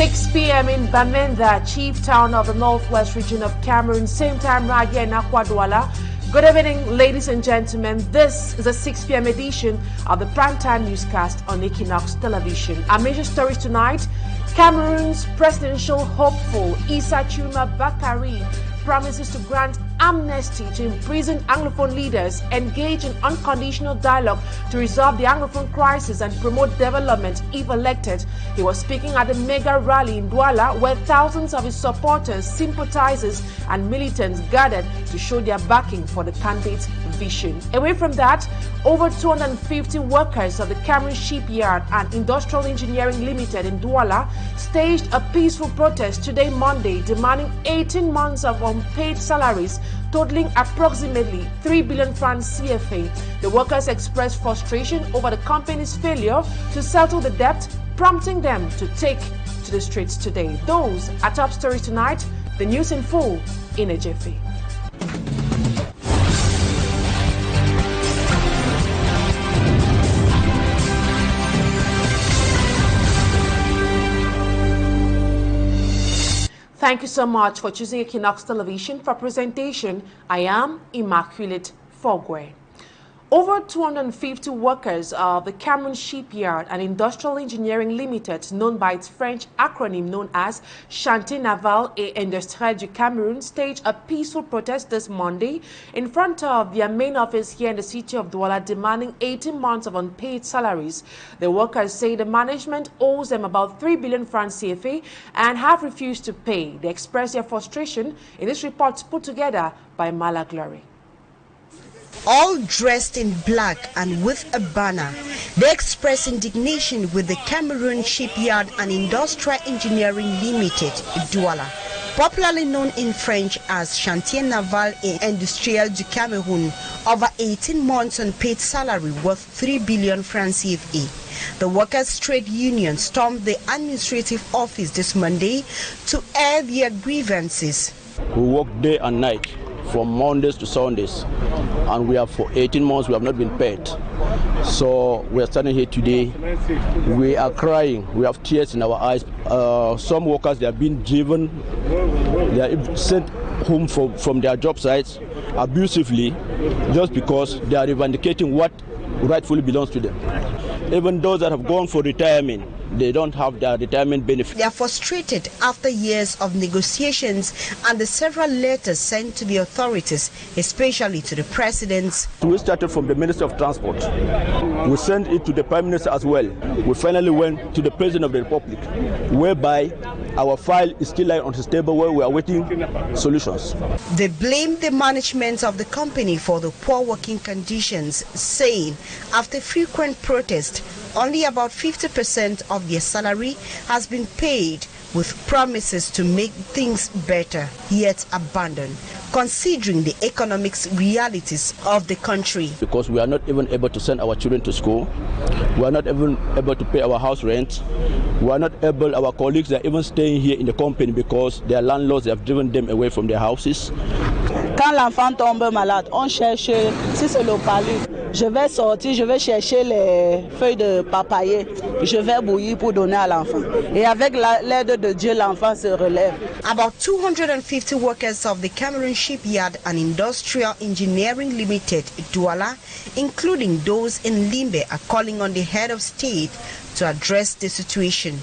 6 p.m. in Bamenda, chief town of the northwest region of Cameroon, same time right here in Akwa. Good evening, ladies and gentlemen. This is a 6 p.m. edition of the primetime newscast on Equinoxe television. Our major stories tonight: Cameroon's presidential hopeful Issa Chuma Bakari promises to grant amnesty to imprisoned Anglophone leaders, engage in unconditional dialogue to resolve the Anglophone crisis and promote development if elected. He was speaking at a mega rally in Douala where thousands of his supporters, sympathizers and militants gathered to show their backing for the candidate's vision. Away from that, over 250 workers of the Cameroon Shipyard and Industrial Engineering Limited in Douala staged a peaceful protest today Monday demanding 18 months of unpaid salaries totaling approximately 3 billion francs CFA. The workers expressed frustration over the company's failure to settle the debt, prompting them to take to the streets today. Those are top stories tonight. The news in full in a jiffy. Thank you so much for choosing Equinoxe Television. For presentation, I am Immaculate Fogwe. Over 250 workers of the Cameroon Shipyard and Industrial Engineering Limited, known by its French acronym known as Chantier Naval et Industriel du Cameroun, staged a peaceful protest this Monday in front of their main office here in the city of Douala, demanding 18 months of unpaid salaries. The workers say the management owes them about 3 billion francs CFA and have refused to pay. They express their frustration in this report put together by Mala Glory. All dressed in black and with a banner, they express indignation with the Cameroon Shipyard and Industrial Engineering Limited, Douala, popularly known in French as Chantier Naval et Industriel du Cameroun, over 18 months unpaid salary worth 3 billion francs CFA. The workers' trade union stormed the administrative office this Monday to air their grievances. We work day and night, from Mondays to Sundays, and we have for 18 months we have not been paid. So we are standing here today. We are crying. We have tears in our eyes. Some workers, they have been driven, they are sent home from their job sites abusively just because they are revendicating what rightfully belongs to them. Even those that have gone for retirement, they don't have their retirement benefit. They are frustrated after years of negotiations and the several letters sent to the authorities, especially to the presidents. We started from the Minister of Transport. We sent it to the Prime Minister as well. We finally went to the President of the Republic, whereby our file is still lying on his table where we are waiting solutions. They blame the management of the company for the poor working conditions, saying after frequent protests, only about 50% of their salary has been paid, with promises to make things better, yet abandoned, considering the economic realities of the country. Because we are not even able to send our children to school, we are not even able to pay our house rent, we are not able, our colleagues are even staying here in the company because their landlords have driven them away from their houses. Quand l'enfant tombe malade, on cherche, si c'est le palud, je vais sortir, je vais chercher les feuilles de papayer, je vais bouillir pour donner à l'enfant. Et avec l'aide de Dieu, l'enfant se relève. About 250 workers of the Cameroon Shipyard and Industrial Engineering Limited, Douala, including those in Limbe, are calling on the head of state to address the situation.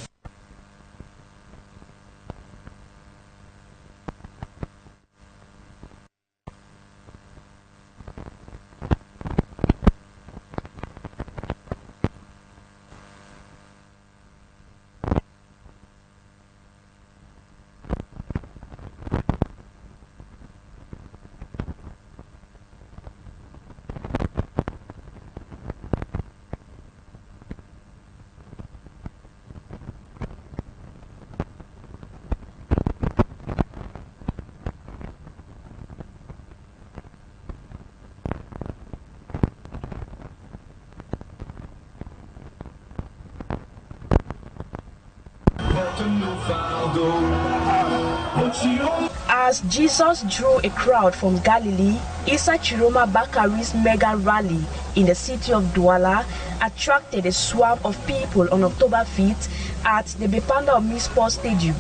As Jesus drew a crowd from Galilee, Issa Chiroma Bakari's mega rally in the city of Douala attracted a swarm of people on October 5th at the Bepanda Omi Sports Stadium.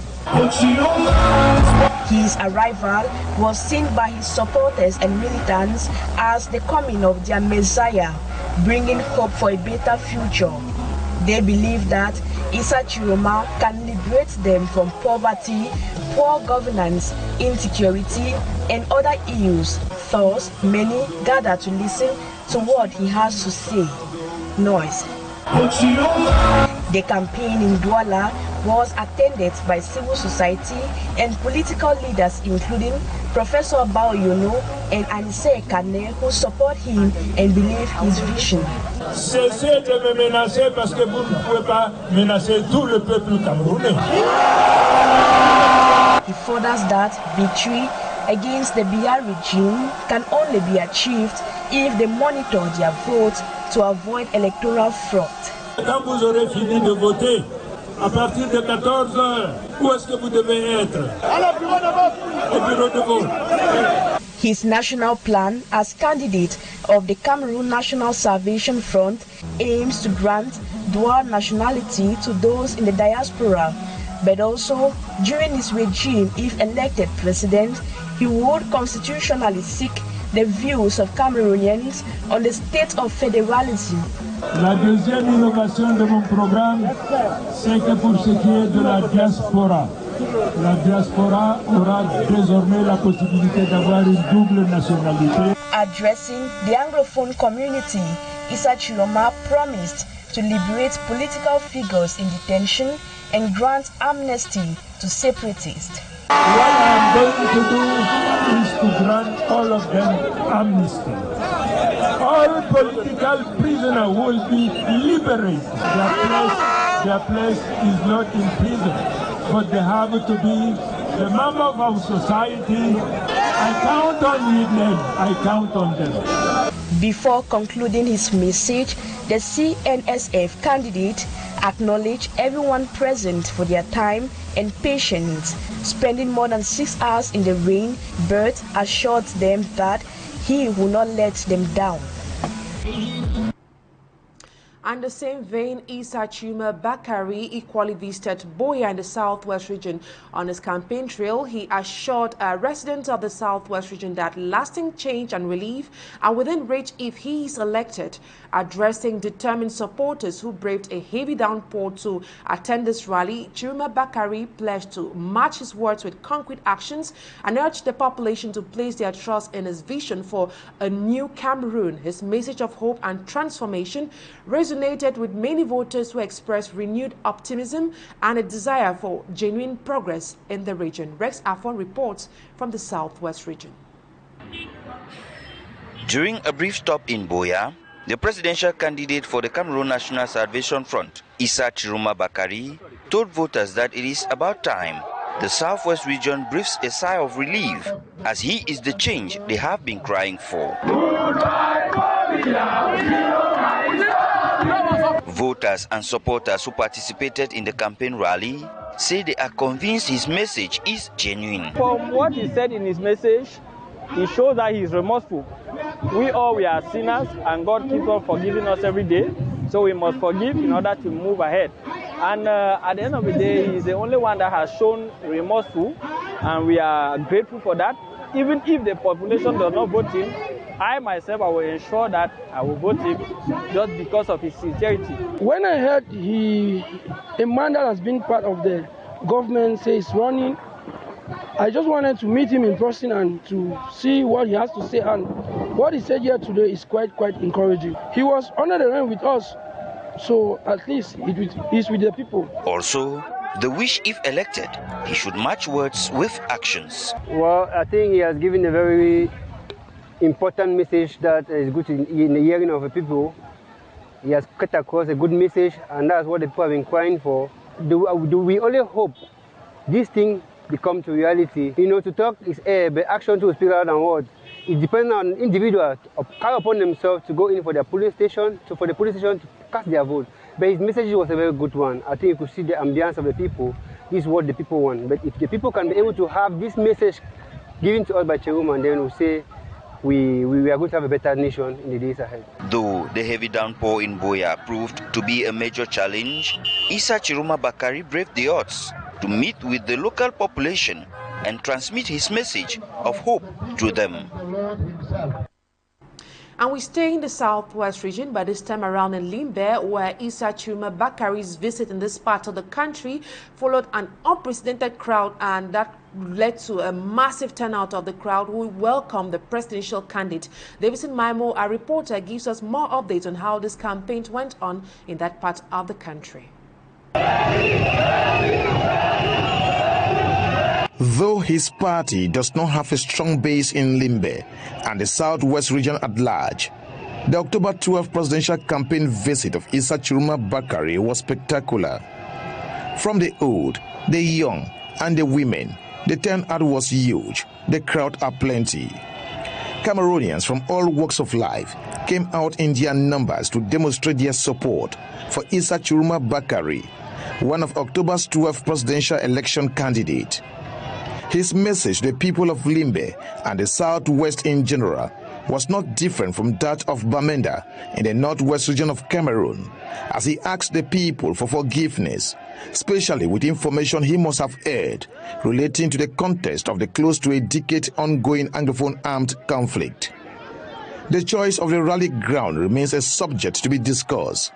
His arrival was seen by his supporters and militants as the coming of their Messiah, bringing hope for a better future. They believe that Issa Chiroma can liberate them from poverty, poor governance, insecurity, and other ills. Thus, many gather to listen to what he has to say. Nous. The campaign in Douala was attended by civil society and political leaders including Professor Bao Yono and Anise Kane, who support him and believe his vision. Cessez de me menacer parce que vous ne pouvez pas menacer tout le peuple camerounais. He furthers that victory against the Biya regime can only be achieved if they monitor their votes to avoid electoral fraud. Quand vous aurez fini de voter, à partir de 14 heures, où est-ce que vous devez être? Au bureau de vote. His national plan as candidate of the Cameroon National Salvation Front aims to grant dual nationality to those in the diaspora, but also during his regime, if elected president, he would constitutionally seek the views of Cameroonians on the state of federalism. La deuxième innovation de mon programme, c'est que pour ce qui est de la diaspora aura désormais la possibilité d'avoir une double nationalité. Addressing the Anglophone community, Issa Chiroma promised to liberate political figures in detention and grant amnesty to separatists. What I'm going to do is to grant all of them amnesty. All political prisoners will be liberated. Their place is not in prison, but they have to be the member of our society. I count on them. Before concluding his message, the CNSF candidate acknowledged everyone present for their time and patience, spending more than 6 hours in the rain, but assured them that he will not let them down. And the same vein, Issa Chiroma Bakari equally visited Boya in the Southwest region. On his campaign trail, he assured residents of the Southwest region that lasting change and relief are within reach if he is elected. Addressing determined supporters who braved a heavy downpour to attend this rally, Chiroma Bakari pledged to match his words with concrete actions and urged the population to place their trust in his vision for a new Cameroon. His message of hope and transformation resonated with many voters who expressed renewed optimism and a desire for genuine progress in the region. Rex Afon reports from the Southwest region. During a brief stop in Boya, the presidential candidate for the Cameroon National Salvation Front, Issa Chiroma Bakari, told voters that it is about time the Southwest region breathes a sigh of relief as he is the change they have been crying for. Voters and supporters who participated in the campaign rally say they are convinced his message is genuine. From what he said in his message, he shows that he is remorseful. We are sinners and God keeps on forgiving us every day. So we must forgive in order to move ahead. And at the end of the day, he is the only one that has shown remorseful, and we are grateful for that. Even if the population does not vote him, I myself, I will ensure that I will vote him just because of his sincerity. When I heard a man that has been part of the government says running, I just wanted to meet him in person and to see what he has to say. And what he said here today is quite encouraging. He was under the rain with us, so at least he's with the people. Also, the wish, if elected, he should match words with actions. Well, I think he has given a very important message that is good in the hearing of the people. He has cut across a good message, and that's what the people have been crying for. Do we only hope this thing become to reality? You know, to talk is air, but action to speak louder than words. It depends on individuals to carry upon themselves to go in for their polling station, for the police station to cast their vote. But his message was a very good one. I think you could see the ambience of the people. This is what the people want. But if the people can be able to have this message given to us by Chiruma, and then we say we are going to have a better nation in the days ahead. Though the heavy downpour in Buea proved to be a major challenge, Issa Chiruma Bakari braved the odds to meet with the local population and transmit his message of hope to them. And we stay in the southwest region, but this time around in Limbe, where Issa Chiruma Bakari's visit in this part of the country followed an unprecedented crowd, and that led to a massive turnout of the crowd who welcomed the presidential candidate. Davison Maimo, our reporter, gives us more updates on how this campaign went on in that part of the country. Though his party does not have a strong base in Limbe and the southwest region at large, the October 12 presidential campaign visit of Issa Chiruma Bakari was spectacular. From the old, the young, and the women, the turnout was huge. The crowd are plenty. Cameroonians from all walks of life came out in their numbers to demonstrate their support for Issa Chiruma Bakari, one of October's 12 presidential election candidates. His message to the people of Limbe and the southwest in general was not different from that of Bamenda in the northwest region of Cameroon, as he asked the people for forgiveness, especially with information he must have heard relating to the context of the close to a decade ongoing Anglophone armed conflict. The choice of the rally ground remains a subject to be discussed,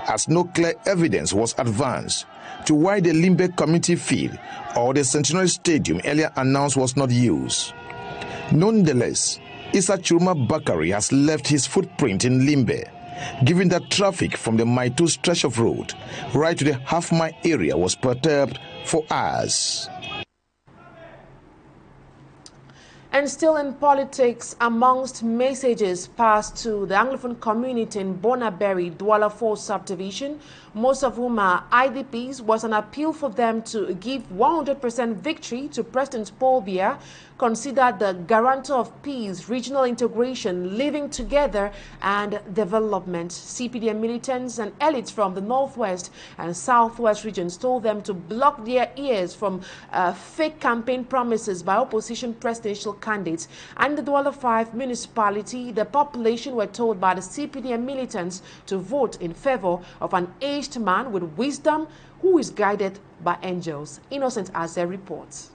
as no clear evidence was advanced to why the Limbe community field or the Centenary Stadium earlier announced was not used. Nonetheless, Issa Chiruma Bakari has left his footprint in Limbe, given that traffic from the Maitu stretch of road right to the half-mile area was perturbed for hours. And still in politics, amongst messages passed to the Anglophone community in Bonaberi, Douala 4 subdivision, most of whom are IDPs, was an appeal for them to give 100% victory to President Paul Biya, considered the guarantor of peace, regional integration, living together, and development. CPDM militants and elites from the northwest and southwest regions told them to block their ears from fake campaign promises by opposition presidential candidates. And in the Douala 5 municipality, the population were told by the CPDM militants to vote in favor of an aged man with wisdom who is guided by angels. Innocent Azer reports.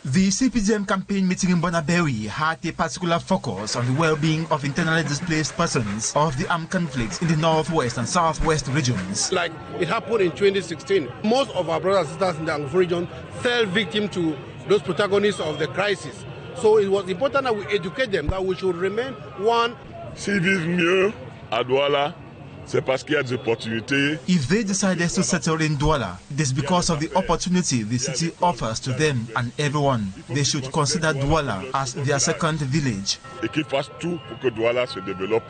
The CPDM campaign meeting in Bonaberi had a particular focus on the well-being of internally displaced persons of the armed conflicts in the northwest and southwest regions. Like it happened in 2016, most of our brothers and sisters in the Anglophone region fell victim to those protagonists of the crisis. So it was important that we educate them that we should remain one. S'ils vivent mieux à Douala, c'est parce qu'il y a des opportunités. If they decided to settle in Douala, it is because of the opportunity the city offers to them and everyone. They should consider Douala as their second village. Et qu'ils fassent tout pour que Douala se développe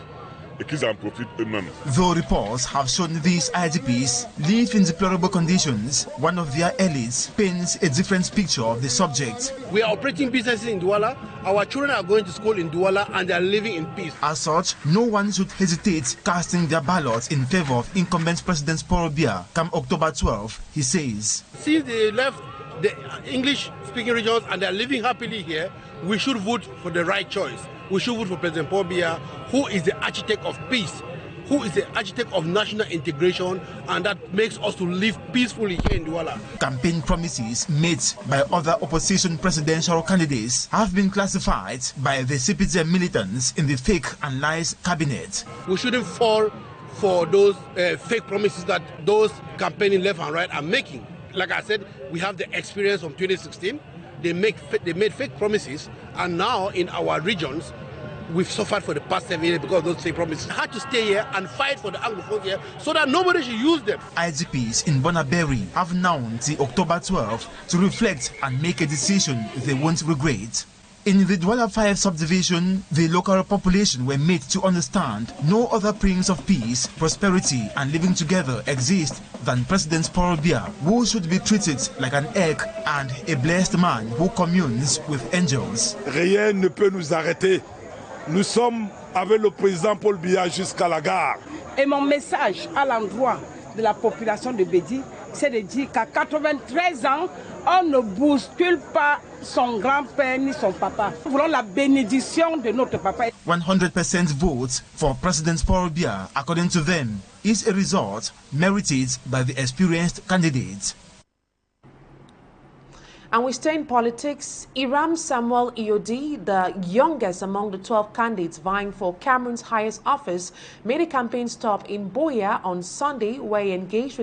et qu'ils en profitent eux-mêmes. Though reports have shown these IDPs live in deplorable conditions, one of their elites paints a different picture of the subject. We are operating businesses in Douala. Our children are going to school in Douala and they are living in peace. As such, no one should hesitate casting their ballots in favor of incumbent President Paul Biya come October 12, he says. Since they left the English-speaking regions and they are living happily here, we should vote for the right choice. We should vote for President Paul Biya, who is the architect of peace, who is the architect of national integration, and that makes us to live peacefully here in Douala. Campaign promises made by other opposition presidential candidates have been classified by the CPDM militants in the fake and lies cabinet. We shouldn't fall for those fake promises that those campaigning left and right are making. Like I said, we have the experience from 2016. They made fake promises, and now in our regions, we've suffered for the past 7 years because of those fake promises. I had to stay here and fight for the Anglophones here so that nobody should use them. IGPs in Bonaberi have now until October 12 to reflect and make a decision they won't regret. In the Douala 5 subdivision, the local population were made to understand no other prince of peace, prosperity and living together exist than President Paul Biya, who should be treated like an egg and a blessed man who communes with angels. Rien ne peut nous arrêter. Nous sommes avec le président Paul Biya jusqu'à la gare. Et mon message à l'endroit de la population de Bédi, c'est de dire qu'à 93 ans, on ne bouscule pas son grand-père ni son papa. Nous voulons la bénédiction de notre papa. 100% votes for President Paul Biya, according to them, is a result merited by the experienced candidates. And we stay in politics. Hiram Samuel Eodi, the youngest among the 12 candidates vying for Cameroon's highest office, made a campaign stop in Buea on Sunday, where he engaged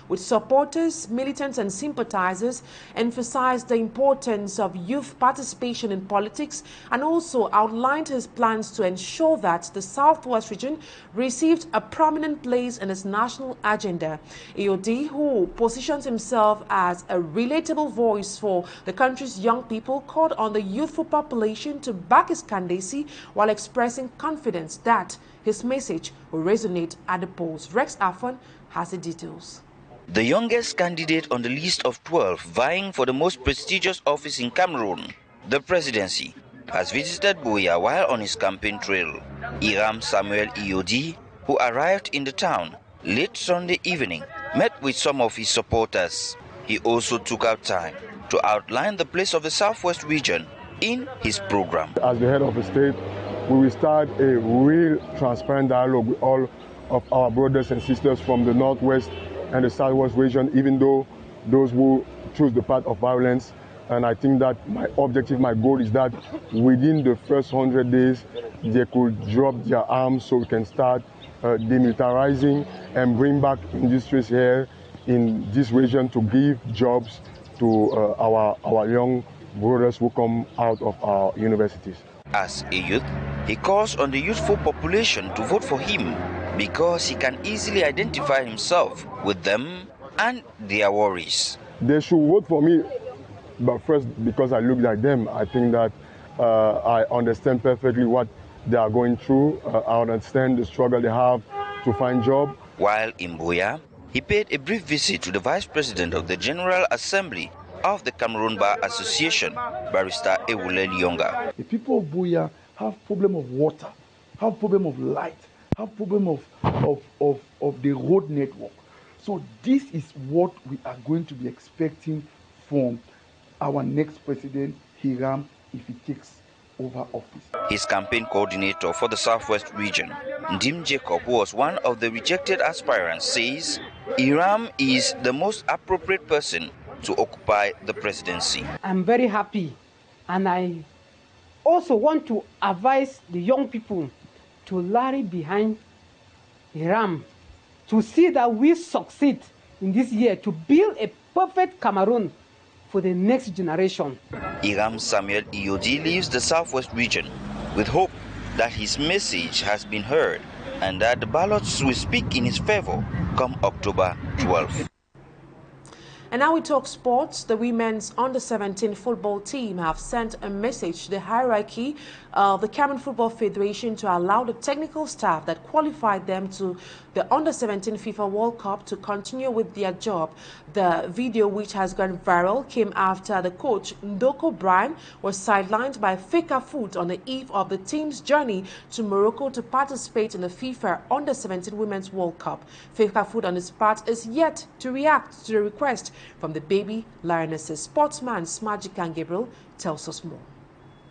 with supporters, militants and sympathizers, emphasized the importance of youth participation in politics, and also outlined his plans to ensure that the Southwest region received a prominent place in its national agenda. Eodi, who positions himself as a relatable voice for the country's young people, called on the youthful population to back his candidacy while expressing confidence that his message will resonate at the polls. Rex Afon has the details. The youngest candidate on the list of 12 vying for the most prestigious office in Cameroon, the presidency, has visited Buea while on his campaign trail. Hiram Samuel Eodi, who arrived in the town late Sunday evening, met with some of his supporters. He also took out time to outline the place of the Southwest region in his program. As the head of the state, we will start a real transparent dialogue with all of our brothers and sisters from the Northwest and the Southwest region, even though those who choose the path of violence. And I think that my objective, my goal is that within the first 100 days, they could drop their arms so we can start demilitarizing and bring back industries here in this region to give jobs to our young brothers who come out of our universities. As a youth, he calls on the youthful population to vote for him because he can easily identify himself with them and their worries. They should vote for me, but first because I look like them. I think that I understand perfectly what they are going through. I understand the struggle they have to find a job. While in Buea, he paid a brief visit to the Vice President of the General Assembly of the Cameroon Bar Association, Barrister Ewule Lyonga. The people of Buea have problem of water, have problem of light, have problem of the road network. So this is what we are going to be expecting from our next president, Hiram, if he takes over office. His campaign coordinator for the Southwest region, Ndim Jacob, who was one of the rejected aspirants, says Hiram is the most appropriate person to occupy the presidency. I'm very happy, and I also want to advise the young people to rally behind Hiram to see that we succeed in this year to build a perfect Cameroon for the next generation. Hiram Samuel Eodi leaves the Southwest region with hope that his message has been heard and that the ballots will speak in his favor come October 12th. And now we talk sports. The women's under-17 football team have sent a message to the hierarchy of the Cameroon Football Federation to allow the technical staff that qualified them to the under-17 FIFA World Cup to continue with their job. The video, which has gone viral, came after the coach Ndoko Brian was sidelined by Feka Foot on the eve of the team's journey to Morocco to participate in the FIFA under-17 Women's World Cup. Feka Foot, on his part, is yet to react to the request from the baby lionesses. Sportsman Smajikan Gabriel tells us more.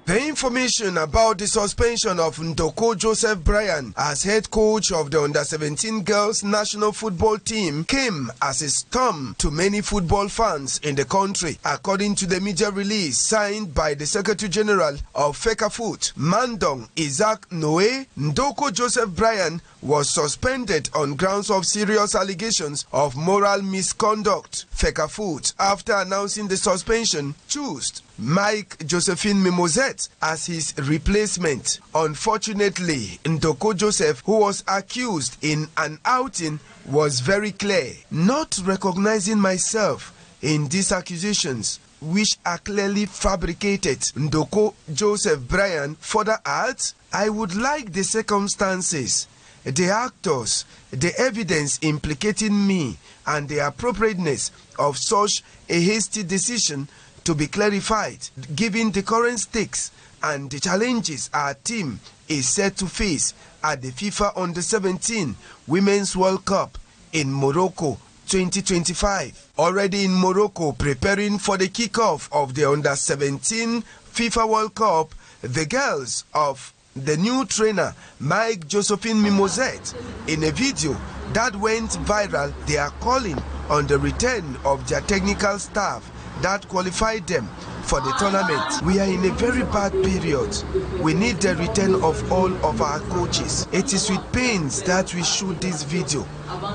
The information about the suspension of Ndoko Joseph Bryan as head coach of the under-17 girls national football team came as a storm to many football fans in the country. According to the media release signed by the Secretary General of Fecafoot, Mandong Isaac Noe, Ndoko Joseph Bryan was suspended on grounds of serious allegations of moral misconduct. Fecafoot, after announcing the suspension, chose Mike Josephine Mimosette as his replacement. Unfortunately, Ndoko Joseph, who was accused in an outing, was very clear. Not recognizing myself in these accusations, which are clearly fabricated, Ndoko Joseph Bryan further adds, I would like the circumstances, the actors, the evidence implicating me, and the appropriateness of such a hasty decision to be clarified, given the current stakes and the challenges our team is set to face at the FIFA Under-17 Women's World Cup in Morocco 2025. Already in Morocco, preparing for the kickoff of the Under-17 FIFA World Cup, the girls of the new trainer Mike Josephine Mimosette, in a video that went viral, they are calling on the return of their technical staff that qualified them for the tournament. We are in a very bad period. We need the return of all of our coaches. It is with pains that we shoot this video.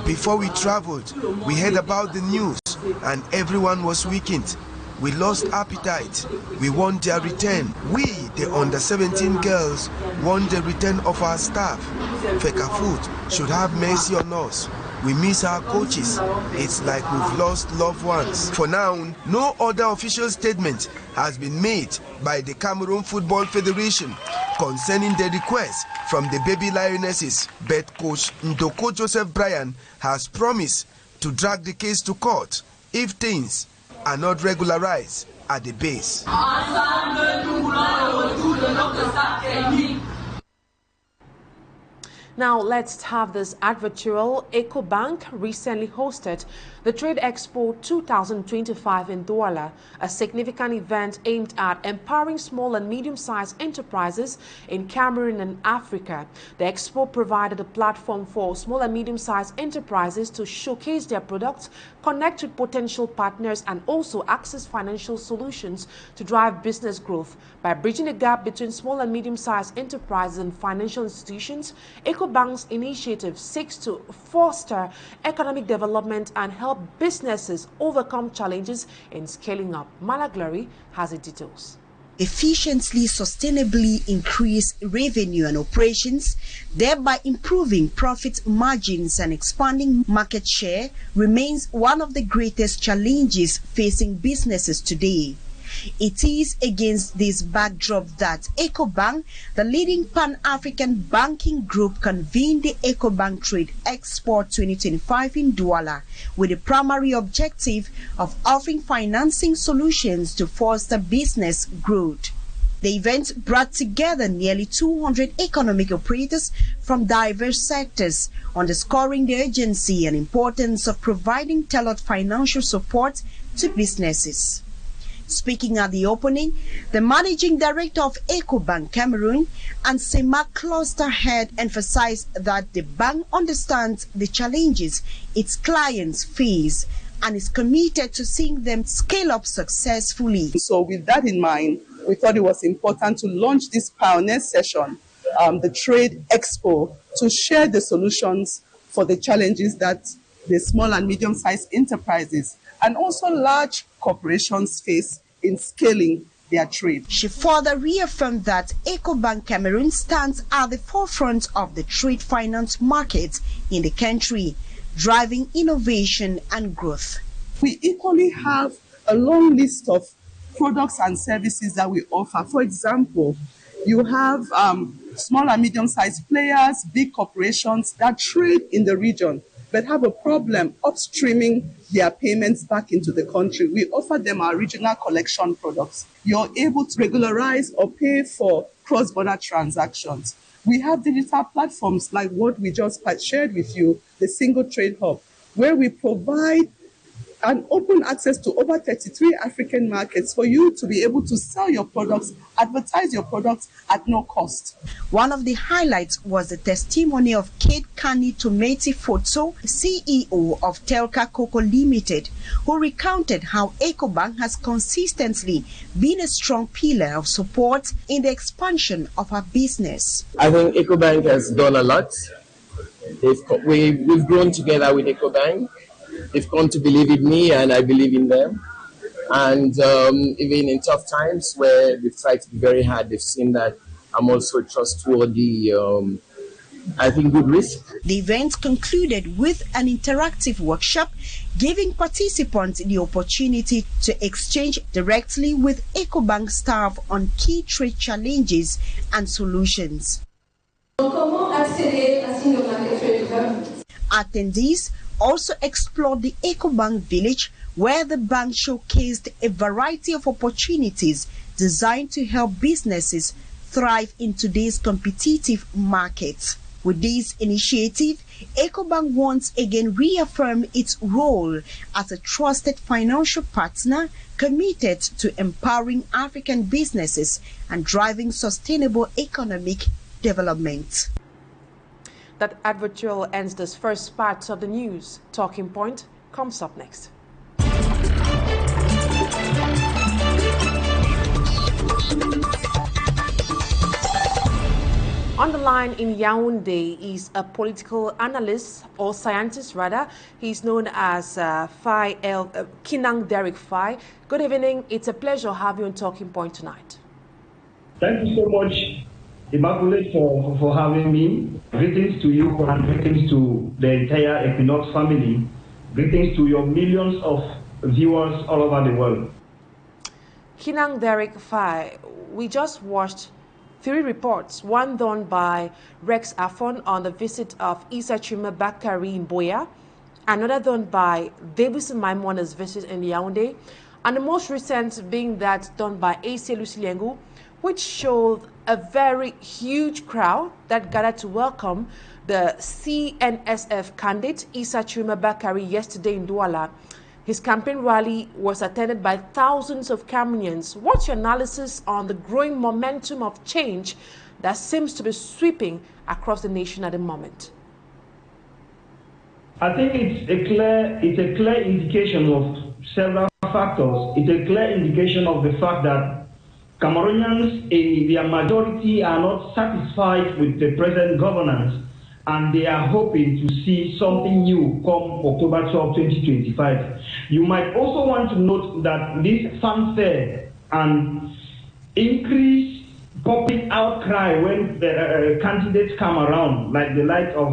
Before we traveled, we heard about the news and everyone was weakened. We lost appetite. We want their return. We, the Under-17 girls, want the return of our staff. Fecafoot should have mercy on us. We miss our coaches. It's like we've lost loved ones. For now, no other official statement has been made by the Cameroon Football Federation concerning the request from the Baby Lionesses, but coach Ndoko Joseph Bryan has promised to drag the case to court if things are not regularized at the base. Now let's have this advertorial. EcoBank recently hosted the Trade Expo 2025 in Douala, a significant event aimed at empowering small and medium-sized enterprises in Cameroon and Africa. The expo provided a platform for small and medium-sized enterprises to showcase their products, connect with potential partners, and also access financial solutions to drive business growth. By bridging the gap between small and medium-sized enterprises and financial institutions, EcoBank's initiative seeks to foster economic development and help businesses overcome challenges in scaling up. Malaglory has the details. Efficiently, sustainably increase revenue and operations, thereby improving profit margins and expanding market share, remains one of the greatest challenges facing businesses today. It is against this backdrop that EcoBank, the leading Pan-African banking group, convened the EcoBank Trade Expo 2025 in Douala with the primary objective of offering financing solutions to foster business growth. The event brought together nearly 200 economic operators from diverse sectors, underscoring the urgency and importance of providing tailored financial support to businesses. Speaking at the opening, the managing director of EcoBank Cameroon and CEMAC cluster head emphasized that the bank understands the challenges its clients face and is committed to seeing them scale up successfully. So with that in mind, we thought it was important to launch this pioneer session, the Trade Expo, to share the solutions for the challenges that the small and medium-sized enterprises and also large corporations face in scaling their trade. She further reaffirmed that EcoBank Cameroon stands at the forefront of the trade finance market in the country, driving innovation and growth. We equally have a long list of products and services that we offer. For example, you have small and medium-sized players, big corporations that trade in the region but have a problem upstreaming their payments back into the country. We offer them our regional collection products. You're able to regularize or pay for cross-border transactions. We have digital platforms like what we just shared with you, the Single Trade Hub, where we provide an open access to over 33 African markets for you to be able to sell your products, advertise your products at no cost. One of the highlights was the testimony of Kate Kani Tometi Foto, CEO of Telka Cocoa Limited, who recounted how EcoBank has consistently been a strong pillar of support in the expansion of her business. I think EcoBank has done a lot. We've grown together with EcoBank. They've come to believe in me and I believe in them. And even in tough times where they've tried to be very hard, they've seen that I'm also trustworthy, I think good risk. The event concluded with an interactive workshop giving participants the opportunity to exchange directly with EcoBank staff on key trade challenges and solutions. Attendees also explored the EcoBank village, where the bank showcased a variety of opportunities designed to help businesses thrive in today's competitive market. With this initiative, EcoBank once again reaffirmed its role as a trusted financial partner committed to empowering African businesses and driving sustainable economic development. That advertorial ends this first part of the news. Talking Point comes up next. On the line in Yaoundé is a political analyst, or scientist rather. He's known as KINANG Derick FAI. Good evening. It's a pleasure having you on Talking Point tonight. Thank you so much, Immaculate, for having me. Greetings to you and greetings to the entire Equinoxe family. Greetings to your millions of viewers all over the world. KINANG Derick FAI, we just watched 3 reports, one done by Rex Afon on the visit of Issa Chiroma Bakari in Boya, another done by Davison Maimona's visit in Yaoundé, and the most recent being that done by A.C. Lucilengu, which showed a very huge crowd that gathered to welcome the CNSF candidate Issa Chiroma Bakari yesterday in Douala. His campaign rally was attended by thousands of Cameroonians. What's your analysis on the growing momentum of change that seems to be sweeping across the nation at the moment? I think it's a clear indication of several factors. It's a clear indication of the fact that Cameroonians in their majority are not satisfied with the present governance, and they are hoping to see something new come October 12, 2025. You might also want to note that this fanfare and increased public outcry when the candidates come around, like the likes of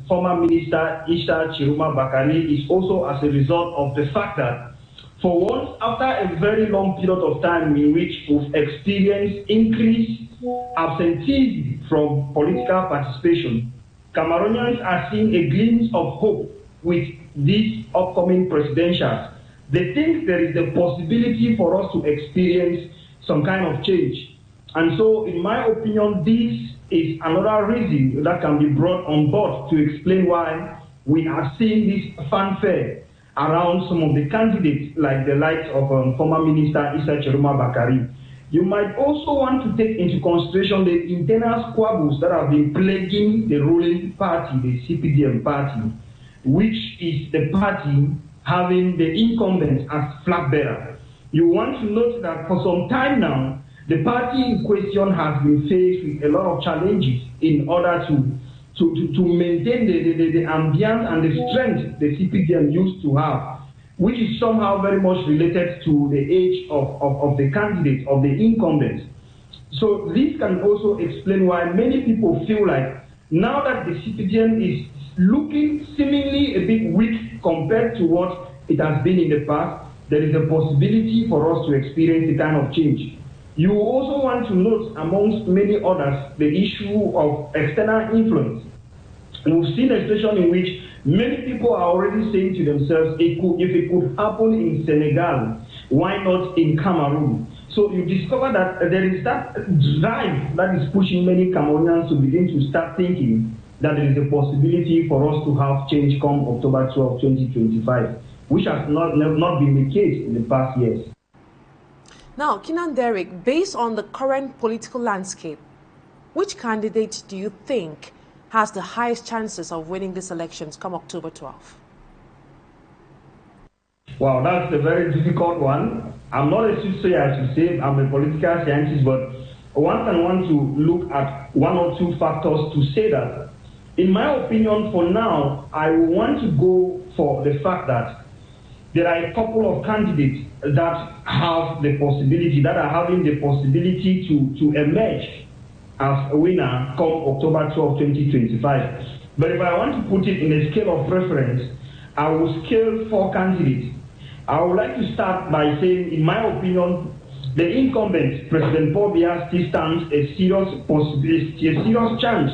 former Minister Issa Chiroma Bakari, is also as a result of the fact that for once, after a very long period of time in which we've experienced increased absenteeism from political participation, Cameroonians are seeing a glimpse of hope with these upcoming presidentials. They think there is a possibility for us to experience some kind of change. And so, in my opinion, this is another reason that can be brought on board to explain why we are seeing this fanfare around some of the candidates, like the likes of former Minister Issa Chiroma Bakari. You might also want to take into consideration the internal squabbles that have been plaguing the ruling party, the CPDM party, which is the party having the incumbent as flag bearer. You want to note that for some time now, the party in question has been faced with a lot of challenges in order to maintain the ambience and the strength the CPDM used to have, which is somehow very much related to the age of the candidate, of the incumbent. So this can also explain why many people feel like now that the CPDM is looking seemingly a bit weak compared to what it has been in the past, there is a possibility for us to experience a kind of change. You also want to note, amongst many others, the issue of external influence. And we've seen a situation in which many people are already saying to themselves, if it could happen in Senegal, why not in Cameroon? So you discover that there is that drive that is pushing many Cameroonians to begin to start thinking that there is a possibility for us to have change come October 12, 2025, which has not been the case in the past years. Now, KINANG Derick, based on the current political landscape, which candidate do you think has the highest chances of winning these elections come October 12th? Wow, that's a very difficult one. I'm not a soothsayer, as you say. I'm a political scientist, but one can want to look at one or two factors to say that. In my opinion, for now, I want to go for the fact that there are a couple of candidates that have the possibility, that are having the possibility to emerge as a winner come October 12, 2025. But if I want to put it in a scale of preference, I will scale 4 candidates. I would like to start by saying, in my opinion, the incumbent, President Paul Biya, still stands a serious chance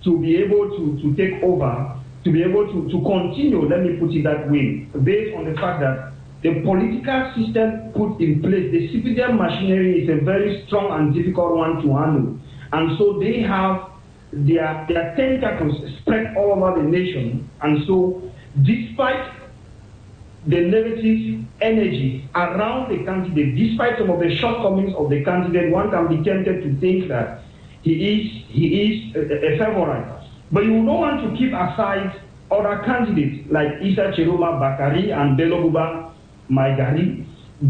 to be able to take over, to be able to continue, let me put it that way, based on the fact that the political system put in place, the CPDM machinery is a very strong and difficult one to handle. And so they have their tentacles spread all over the nation. And so, despite the negative energy around the candidate, despite some of the shortcomings of the candidate, one can be tempted to think that he is a favorite. But you don't want to keep aside other candidates like Issa Chiroma Bakari and Bello Buba Maigari,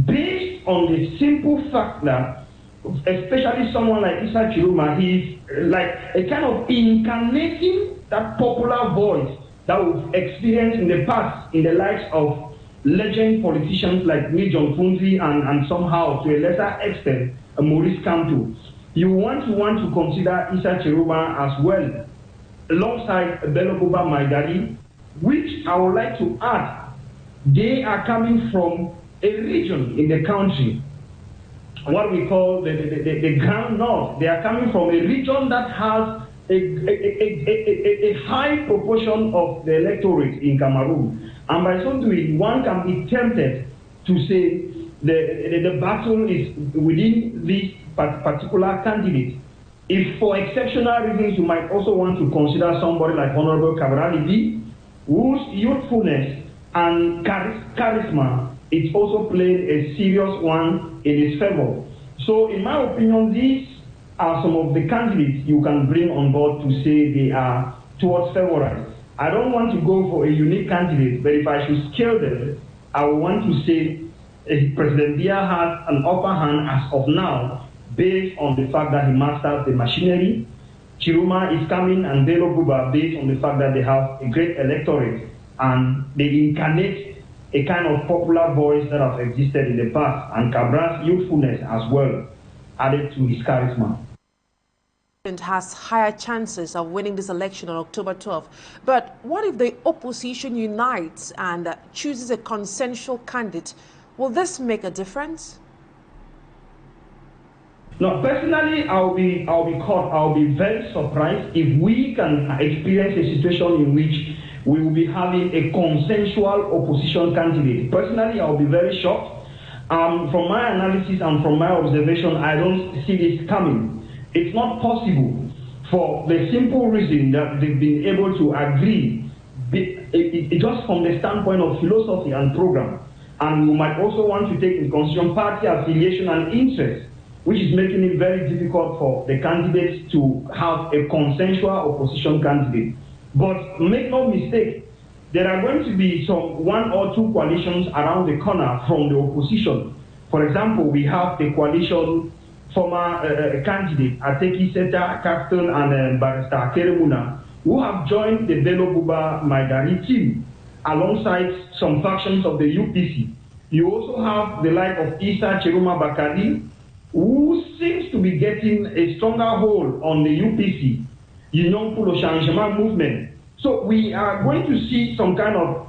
based on the simple fact that, especially someone like Issa Chiroma, he's like a kind of incarnating that popular voice that we've experienced in the past in the likes of legend politicians like John Funzi and somehow, to a lesser extent, Maurice Kamto. You want to consider Issa Chiroma as well, alongside Bello Buba Maigari, which I would like to add, they are coming from a region in the country, what we call the Grand North. They are coming from a region that has a high proportion of the electorate in Cameroon. And by so doing, one can be tempted to say the battle is within this particular candidate. If for exceptional reasons, you might also want to consider somebody like Honorable Kabrali, whose youthfulness and charisma is also playing a serious one in his favor. So in my opinion, these are some of the candidates you can bring on board to say they are towards favorites. I don't want to go for a unique candidate, but if I should scale them, I would want to say President Biya has an upper hand as of now, based on the fact that he masters the machinery. Chiroma is coming, and Bello Buba, based on the fact that they have a great electorate and they incarnate a kind of popular voice that has existed in the past, and Cabra's youthfulness as well added to his charisma. Has higher chances of winning this election on October 12th. But what if the opposition unites and chooses a consensual candidate? Will this make a difference? No, personally, I'll be very surprised if we can experience a situation in which we will be having a consensual opposition candidate. Personally, I'll be very shocked. From my analysis and from my observation, I don't see this coming. It's not possible, for the simple reason that they've been able to agree just from the standpoint of philosophy and program. And we might also want to take into consideration party affiliation and interest, which is making it very difficult for the candidates to have a consensual opposition candidate. But make no mistake, there are going to be some one or two coalitions around the corner from the opposition. For example, we have the coalition former candidate Ateki Seta, Captain, and Barrister Keremuna, who have joined the Bello Buba Maigari team alongside some factions of the UPC. You also have the like of Issa Chiroma Bakari, who seems to be getting a stronger hold on the UPC, Union pour le Changement movement. So we are going to see some kind of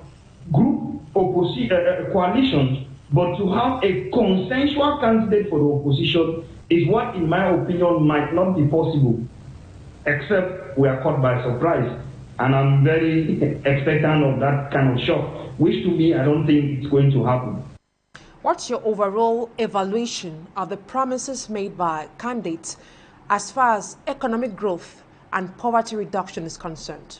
group coalitions, but to have a consensual candidate for the opposition is what, in my opinion, might not be possible, except we are caught by surprise. And I'm very expectant of that kind of shock, which to me, I don't think it's going to happen. What's your overall evaluation of the promises made by candidates as far as economic growth and poverty reduction is concerned?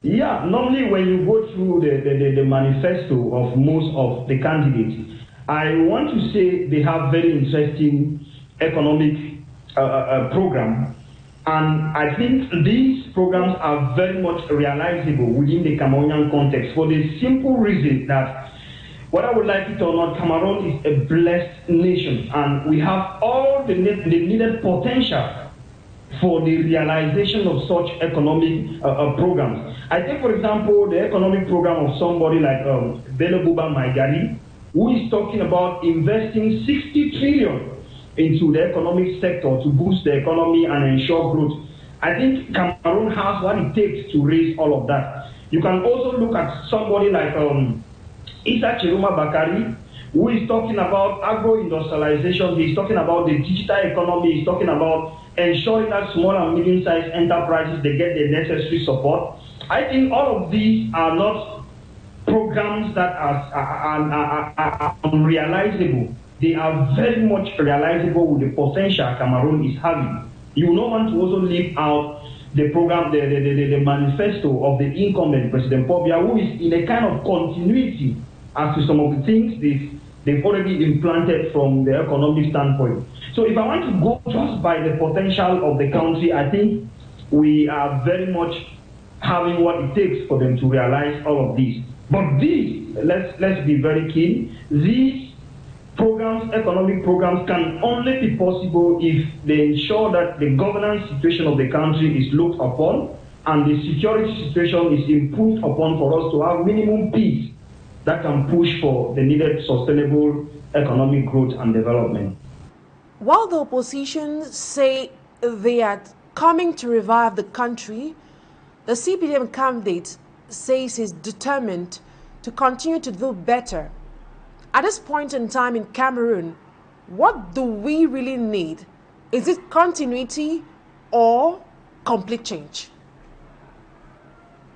Yeah, normally when you go through the manifesto of most of the candidates, I want to say they have very interesting economic program. And I think these programs are very much realizable within the Cameroonian context for the simple reason that, whether we like it or not, Cameroon is a blessed nation, and we have all the needed potential for the realization of such economic programs. I think, for example, the economic program of somebody like Bello Buba Maigari, who is talking about investing 60 trillion into the economic sector to boost the economy and ensure growth. I think Cameroon has what it takes to raise all of that. You can also look at somebody like Issa Chiroma Bakari, who is talking about agro-industrialization. He's talking about the digital economy. He's talking about ensuring that small and medium-sized enterprises, they get the necessary support. I think all of these are not programs that are unrealizable. They are very much realizable with the potential Cameroon is having. You will not want to also leave out the program, the manifesto of the incumbent President Paul Biya, who is in a kind of continuity as to some of the things they've already implanted from the economic standpoint. So if I want to go just by the potential of the country, I think we are very much having what it takes for them to realize all of this. But these, let's be very keen, these programs, economic programs, can only be possible if they ensure that the governance situation of the country is looked upon and the security situation is improved upon for us to have minimum peace that can push for the needed sustainable economic growth and development. While the opposition say they are coming to revive the country, the CPDM candidate says he's determined to continue to do better. At this point in time in Cameroon, what do we really need? Is it continuity or complete change?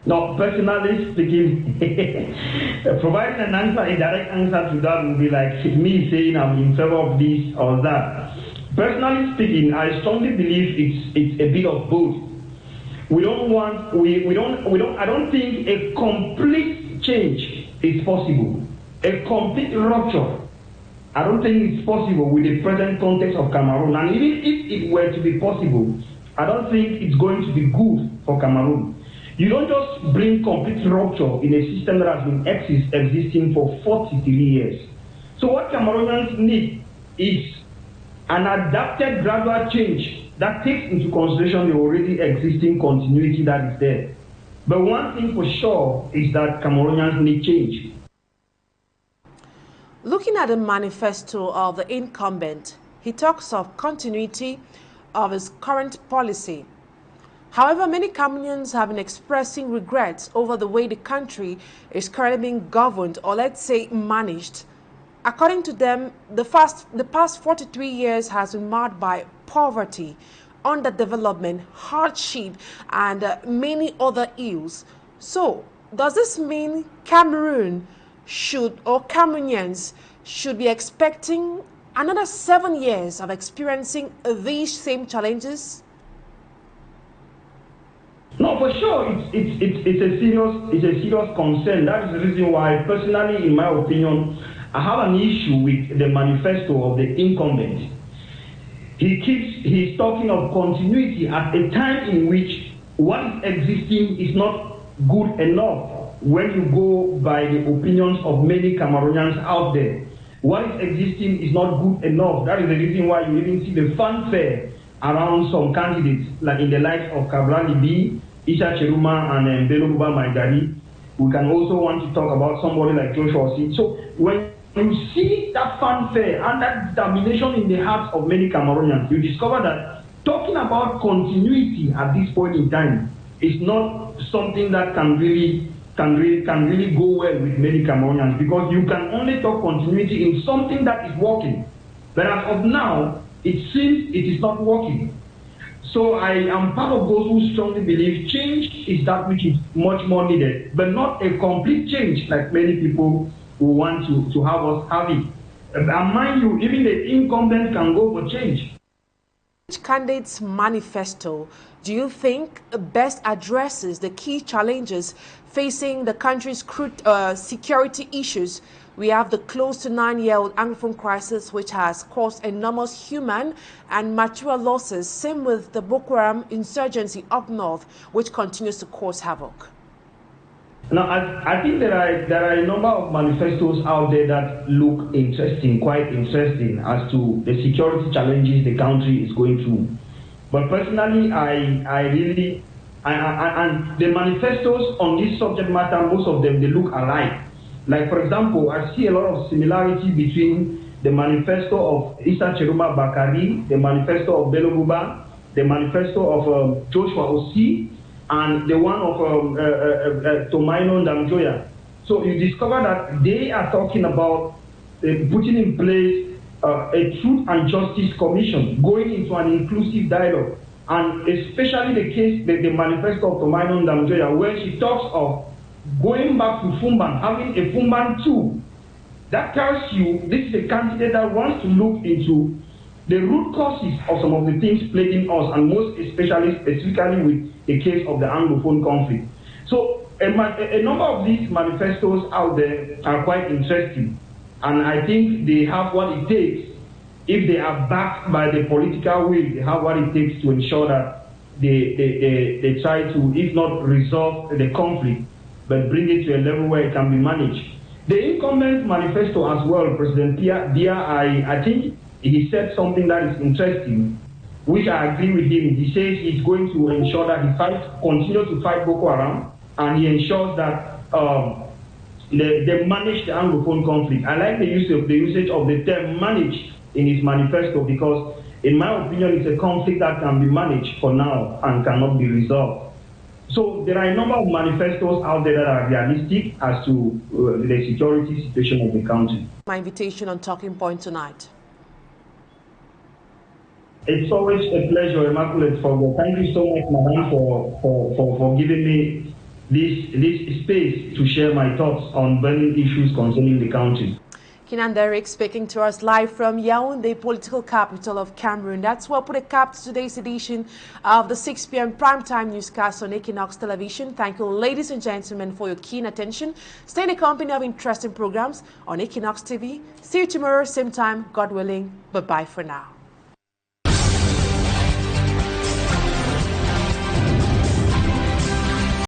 No, personally speaking, providing an answer, a direct answer to that would be like me saying I'm in favor of this or that. Personally speaking, I strongly believe it's a bit of both. I don't think a complete change is possible. A complete rupture, I don't think it's possible with the present context of Cameroon. And even if it were to be possible, I don't think it's going to be good for Cameroon. You don't just bring complete rupture in a system that has been existing for 43 years. So what Cameroonians need is an adapted gradual change that takes into consideration the already existing continuity that is there. But one thing for sure is that Cameroonians need change. Looking at the manifesto of the incumbent, he talks of continuity of his current policy. However, many Cameroonians have been expressing regrets over the way the country is currently being governed, or let's say managed. According to them, the past 43 years has been marked by poverty, underdevelopment, hardship, and many other ills. So, does this mean Cameroon Cameroonians should be expecting another 7 years of experiencing these same challenges? No, for sure, it's a serious concern. That is the reason why, personally, in my opinion, I have an issue with the manifesto of the incumbent. He's talking of continuity at a time in which what is existing is not good enough. When you go by the opinions of many Cameroonians out there, what is existing is not good enough. That is the reason why you even see the fanfare around some candidates, like in the likes of Cabral Libi, Isha Cheruma, and Beloguba Maidari. We can also want to talk about somebody like Joshua C. So when you see that fanfare and that determination in the hearts of many Cameroonians, you discover that talking about continuity at this point in time is not something that can really go well with many Cameroonians, because you can only talk continuity in something that is working. But as of now, it seems it is not working. So I am part of those who strongly believe change is that which is much more needed, but not a complete change like many people who want to have us have it. And mind you, even the incumbent can go for change. Which candidate's manifesto do you think best addresses the key challenges facing the country's security issues? We have the close to 9-year-old Anglophone crisis, which has caused enormous human and material losses. Same with the Boko Haram insurgency up north, which continues to cause havoc. Now, I think there are a number of manifestos out there that look interesting, quite interesting, as to the security challenges the country is going through. But personally, and the manifestos on this subject matter, most of them, they look alike. Like, for example, I see a lot of similarity between the manifesto of Issa Cheruma Bakari, the manifesto of Beloguba, the manifesto of Joshua Osi, and the one of Tomaino Ndamjoya. So you discover that they are talking about putting in place a Truth and Justice Commission, going into an inclusive dialogue, and especially the case, the manifesto of Tomaino Ndamjoya, where she talks of going back to Fumban, having a Fumban 2. That tells you this is a candidate that wants to look into the root causes of some of the things plaguing us, and most especially, specifically with the case of the Anglophone conflict. So a number of these manifestos out there are quite interesting, and I think they have what it takes. If they are backed by the political will, they have what it takes to ensure that they try to, if not resolve the conflict, but bring it to a level where it can be managed. The incumbent manifesto as well, President Dia, I think he said something that is interesting, which I agree with him. He says he's going to ensure that he continue to fight Boko Haram, and he ensures that they manage the Anglophone conflict. I like the usage of the term manage in his manifesto, because in my opinion, it's a conflict that can be managed for now and cannot be resolved. So there are a number of manifestos out there that are realistic as to the security situation of the country. My invitation on Talking Point tonight. It's always a pleasure, Immaculate Fogo. Thank you so much, Madam, for giving me this space to share my thoughts on burning issues concerning the country. KINANG Derick speaking to us live from Yaoundé, political capital of Cameroon. That's what put a cap to today's edition of the 6 p.m. primetime newscast on Equinoxe television. Thank you, ladies and gentlemen, for your keen attention. Stay in the company of interesting programs on Equinoxe TV. See you tomorrow, same time, God willing. Bye-bye for now.